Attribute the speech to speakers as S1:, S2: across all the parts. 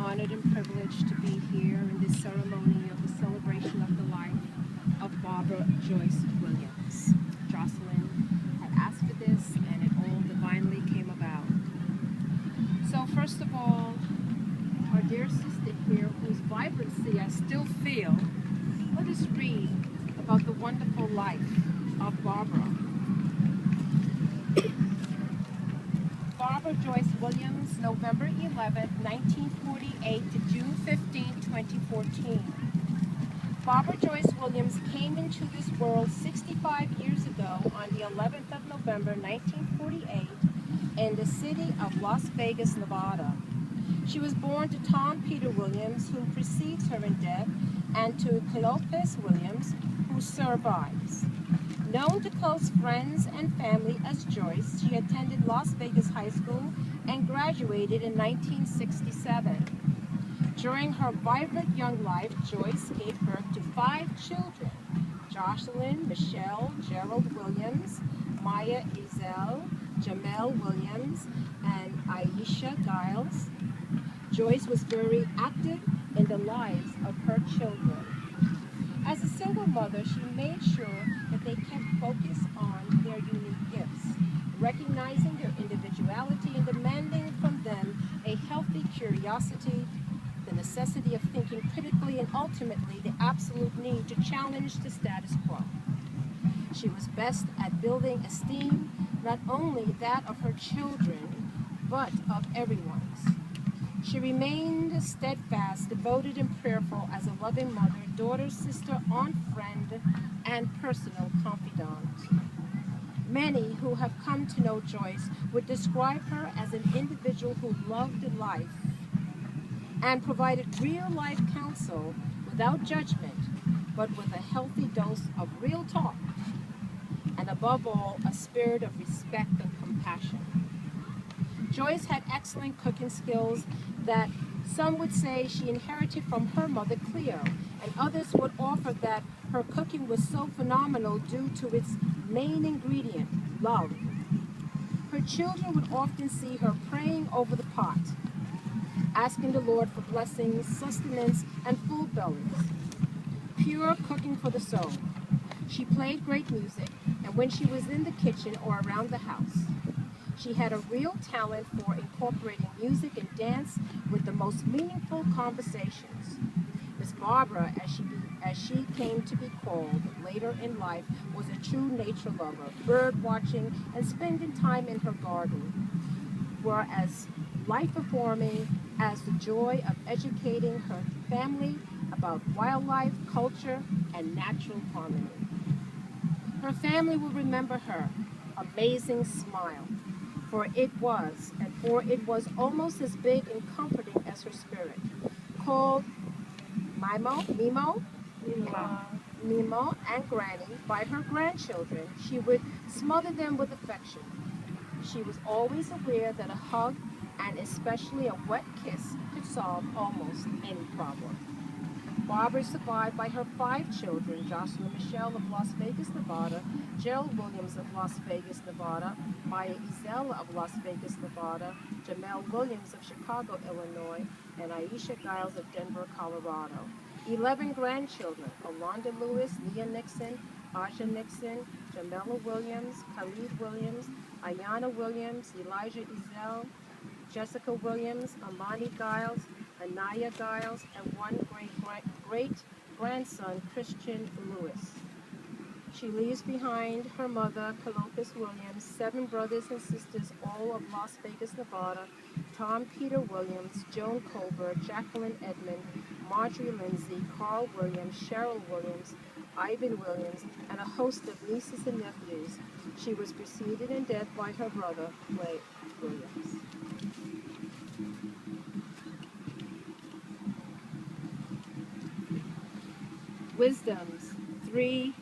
S1: honored and privileged to be here in this ceremony of the celebration of the life of Barbara Joyce Williams. Jocelyn had asked for this, and it all divinely came about. So first of all, our dear sister here, whose vibrancy I still feel, let us read about the wonderful life of Barbara. Barbara Joyce Williams, November 11, 1948 to June 15, 2014. Barbara Joyce Williams came into this world 65 years ago on the 11th of November, 1948 in the city of Las Vegas, Nevada. She was born to Tom Peter Williams, who precedes her in death, and to Cleopas Williams, who survives. Known to close friends and family as Joyce, she attended Las Vegas High School and graduated in 1967. During her vibrant young life, Joyce gave birth to 5 children: Jocelyn, Michelle, Gerald Williams, Maya Ezel, Jamel Williams, and Aisha Giles. Joyce was very active in the lives of her children. As a single mother, she made sure that they kept focus on their unique gifts, recognizing their individuality and demanding from them a healthy curiosity, the necessity of thinking critically, and ultimately the absolute need to challenge the status quo. She was best at building esteem, not only that of her children, but of everyone's. She remained steadfast, devoted, and prayerful as a loving mother, daughter, sister, aunt, friend, and personal confidant. Many who have come to know Joyce would describe her as an individual who loved life and provided real-life counsel without judgment, but with a healthy dose of real talk, and above all, a spirit of respect and compassion. Joyce had excellent cooking skills that some would say she inherited from her mother Cleo, and others would offer that her cooking was so phenomenal due to its main ingredient, love. Her children would often see her praying over the pot, asking the Lord for blessings, sustenance, and full bellies. Pure cooking for the soul. She played great music, and when she was in the kitchen or around the house, she had a real talent for incorporating music and dance with the most meaningful conversations. Miss Barbara, as she came to be called later in life, was a true nature lover, bird watching and spending time in her garden, whereas life performing as the joy of educating her family about wildlife, culture, and natural harmony. Her family will remember her amazing smile, for it was almost as big and comforting as her spirit. Called Mimo and Granny by her grandchildren, she would smother them with affection. She was always aware that a hug, and especially a wet kiss, could solve almost any problem. Barbara is survived by her 5 children: Jocelyn Michelle of Las Vegas, Nevada, Gerald Williams of Las Vegas, Nevada, Maya Ezel of Las Vegas, Nevada, Jamel Williams of Chicago, Illinois, and Aisha Giles of Denver, Colorado. 11 grandchildren: Alonda Lewis, Leah Nixon, Aja Nixon, Jamela Williams, Khalid Williams, Ayana Williams, Elijah Ezel, Jessica Williams, Amani Giles, Anaya Giles, and one great-grandson, Christian Lewis. She leaves behind her mother, Cleopas Williams, 7 brothers and sisters, all of Las Vegas, Nevada: Tom Peter Williams, Joan Colbert, Jacqueline Edmond, Marjorie Lindsay, Carl Williams, Cheryl Williams, Ivan Williams, and a host of nieces and nephews. She was preceded in death by her brother, Clay Williams. Wisdoms 3:1-9.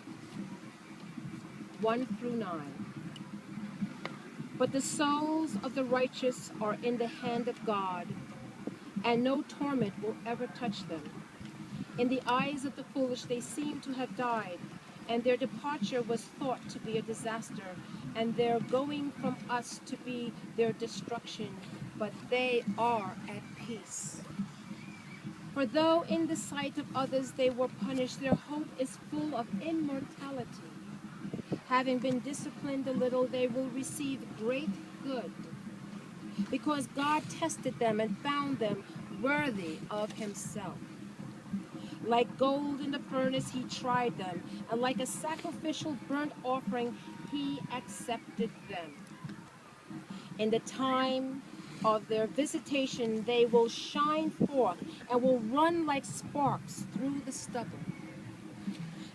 S1: But the souls of the righteous are in the hand of God, and no torment will ever touch them. In the eyes of the foolish they seem to have died, and their departure was thought to be a disaster, and their going from us to be their destruction, but they are at peace. For though in the sight of others they were punished, their hope is full of immortality. Having been disciplined a little, they will receive great good, because God tested them and found them worthy of himself. Like gold in the furnace, he tried them, and like a sacrificial burnt offering, he accepted them. In the time of their visitation, they will shine forth and will run like sparks through the stubble.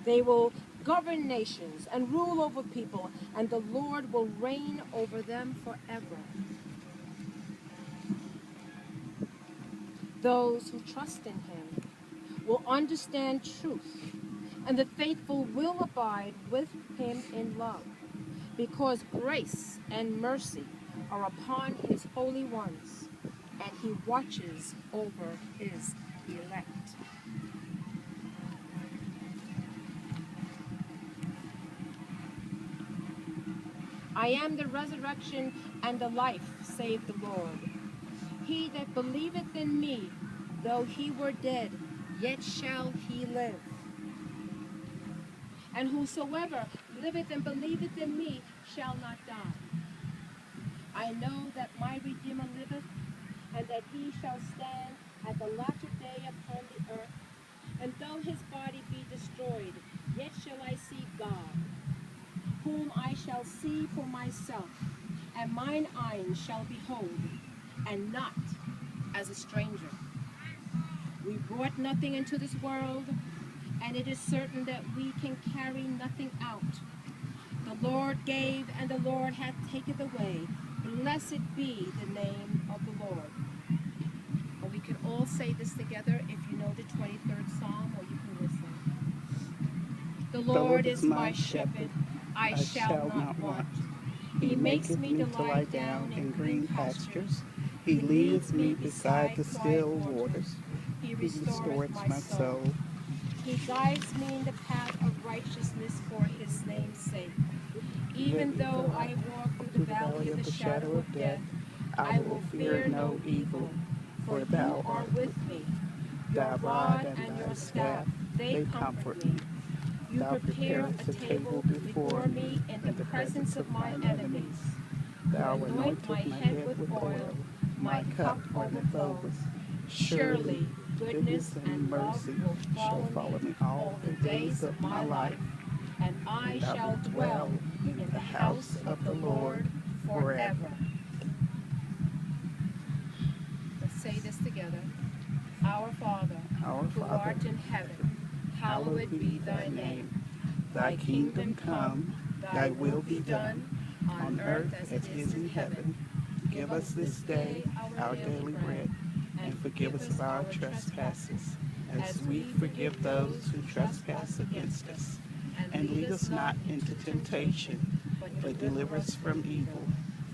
S1: They will govern nations and rule over people, and the Lord will reign over them forever. Those who trust in him will understand truth, and the faithful will abide with him in love, because grace and mercy are upon his holy ones, and he watches over his elect. I am the resurrection and the life, saith the Lord. He that believeth in me, though he were dead, yet shall he live. And whosoever liveth and believeth in me shall not die. I know that my Redeemer liveth, and that he shall stand at the latter day upon the earth. And though his body be destroyed, yet shall I see God, whom I shall see for myself, and mine eyes shall behold, and not as a stranger. We brought nothing into this world, and it is certain that we can carry nothing out. The Lord gave, and the Lord hath taken away. Blessed be the name of the Lord. And we can all say this together if you know the 23rd Psalm, or you can listen. The Lord is my shepherd, I shall not want. He makes me to lie down in green pastures.
S2: He leads me beside the still waters.
S1: He
S2: He restores my soul.
S1: He guides me in the path of righteousness for his name's sake. Even though I walk through the valley of the shadow of death, I will fear no evil, for thou art with me. Your rod and your staff, they comfort me. You prepare a table before me in the presence of my enemies.
S2: Thou
S1: You anoint my head with oil, my cup overflows. Surely goodness and mercy will follow me all the days of my life, and I shall dwell in the house of the Lord forever. Let's say this together. Our Father, who art in heaven, hallowed be thy name.
S2: Thy kingdom come, thy will be done, on earth as it is in heaven. Give us this day our daily bread, and forgive us of our trespasses, as we forgive those who trespass against us. And lead us not into temptation, but deliver us from evil.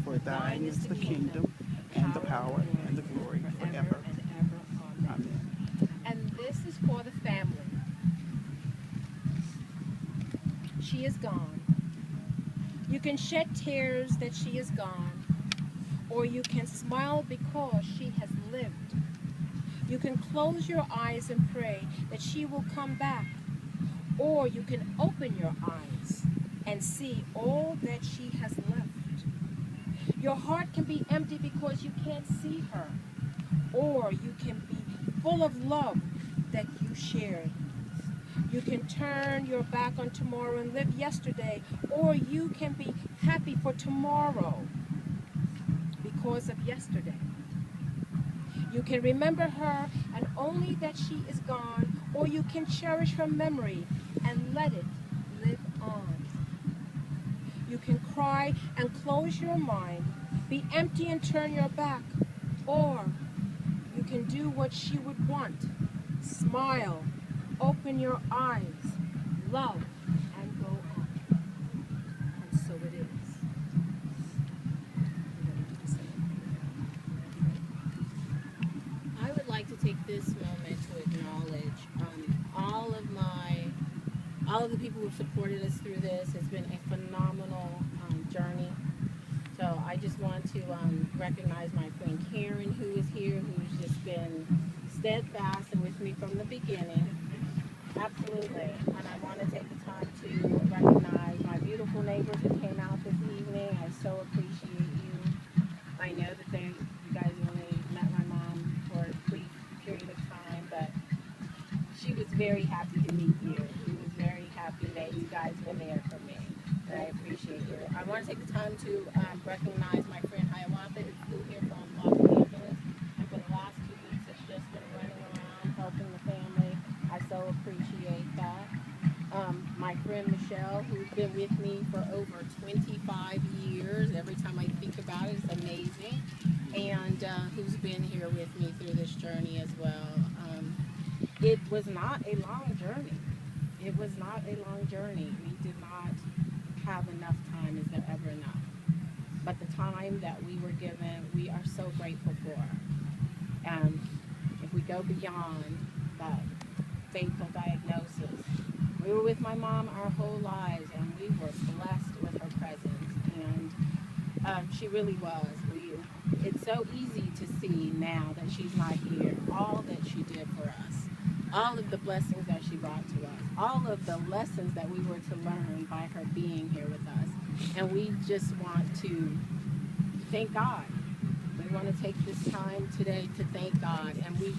S2: For thine is the kingdom, and the power, and the glory forever. Amen.
S1: And this is for the family. She is gone. You can shed tears that she is gone, or you can smile because she has lived. You can close your eyes and pray that she will come back, or you can open your eyes and see all that she has left. Your heart can be empty because you can't see her, or you can be full of love that you shared. You can turn your back on tomorrow and live yesterday, or you can be happy for tomorrow because of yesterday. You can remember her and only that she is gone, or you can cherish her memory and let it live on. You can cry and close your mind, be empty and turn your back, or you can do what she would want, smile, open your eyes, love, and go on. And so it is.
S3: I would like to take this moment to acknowledge all of the people who have supported us through this. It's been a phenomenal journey. So I just want to recognize my friend Karen, who is here, who's just been steadfast and with me from the beginning. Absolutely. And I want to take the time to recognize my beautiful neighbors who came out this evening. I so appreciate you. I know that you guys only met my mom for a brief period of time, but she was very happy to meet you. She was very happy that you guys were there for me. And I appreciate you. I want to take the time to recognize my friend Hiawatha, who flew here from Los Angeles, and for the last 2 weeks has just been running around helping the family. I so appreciate that. My friend Michelle, who's been with me for over 25 years. Every time I think about it, it's amazing. And who's been here with me through this journey as well. It was not a long journey. It was not a long journey. We did not have enough time. Is there ever enough? But the time that we were given, we are so grateful for. And if we go beyond that fateful diagnosis, we were with my mom our whole lives, and we were blessed with her presence. And she really was. It's so easy to see now that she's not here, all that she did for us, all of the blessings that she brought to us, all of the lessons that we were to learn by her being here with us. And we just want to thank God. We want to take this time today to thank God. And we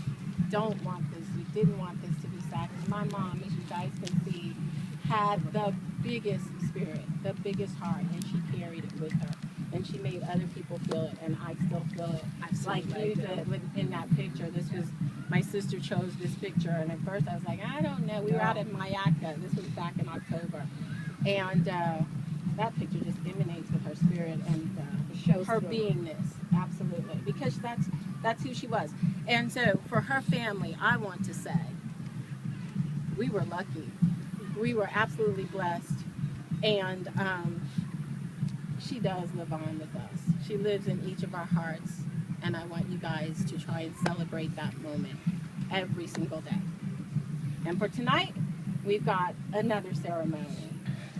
S3: didn't want this to be sad. My mom, as you guys can see, had the biggest spirit, the biggest heart, and she carried it with her. And she made other people feel it, and I still feel it. Like you did in that picture. This was, my sister chose this picture, and at first I was like, I don't know. We were out at Mayaka. This was back in October. And that picture just emanates with her spirit and her beingness. Absolutely. Because that's who she was. And so for her family, I want to say, we were lucky. We were absolutely blessed. And she does live on with us. She lives in each of our hearts, and I want you guys to try and celebrate that moment every single day. And for tonight, we've got another ceremony.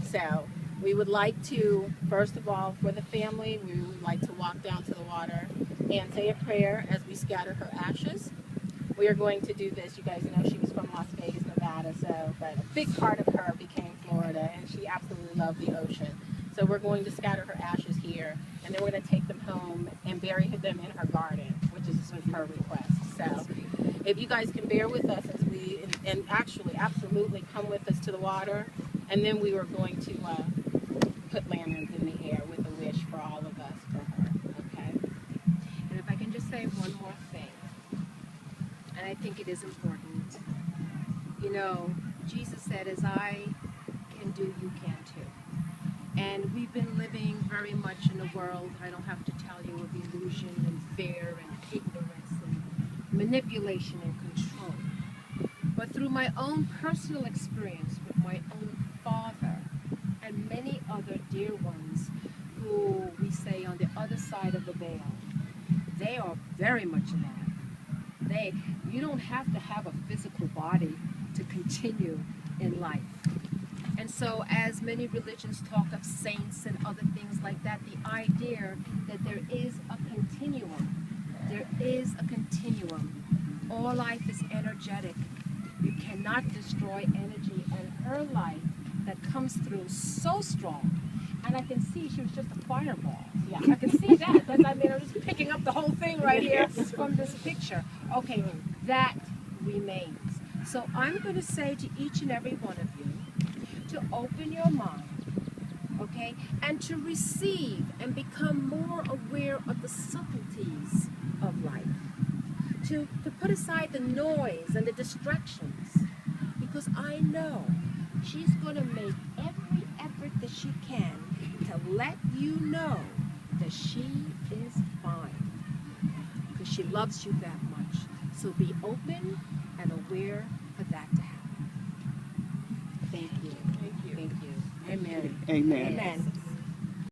S3: So we would like to, first of all, for the family, we would like to walk down to the water and say a prayer as we scatter her ashes. We are going to do this. You guys know she was from Las Vegas, Nevada, but a big part of her became Florida, and she absolutely loved the ocean. So we're going to scatter her ashes here, and then we're going to take them home and bury them in her garden, which is her request. So if you guys can bear with us as we, and actually absolutely come with us to the water, and then we were going to put lanterns in the air with a wish for all of us, for her, okay?
S1: And if I can just say one more thing, and I think it is important. You know, Jesus said, as I can do, you can too. And we've been living very much in a world, I don't have to tell you, of illusion and fear and ignorance and manipulation and control. But through my own personal experience with my own father and many other dear ones who we say on the other side of the veil, they are very much alive. You don't have to have a physical body to continue in life. And so as many religions talk of saints and other things like that, the idea that there is a continuum. There is a continuum. All life is energetic. You cannot destroy energy. And her life that comes through so strong. And I can see she was just a fireball. Yeah, I can see that. I'm just picking up the whole thing right here from this picture. Okay, that remains. So I'm going to say to each and every one of you, to open your mind, okay, and to receive and become more aware of the subtleties of life, to put aside the noise and the distractions, because I know she's going to make every effort that she can to let you know that she is fine, because she loves you that much. So be open and aware for that to happen. Thank you. Thank you. Thank you. Amen.
S2: Amen.
S1: Amen.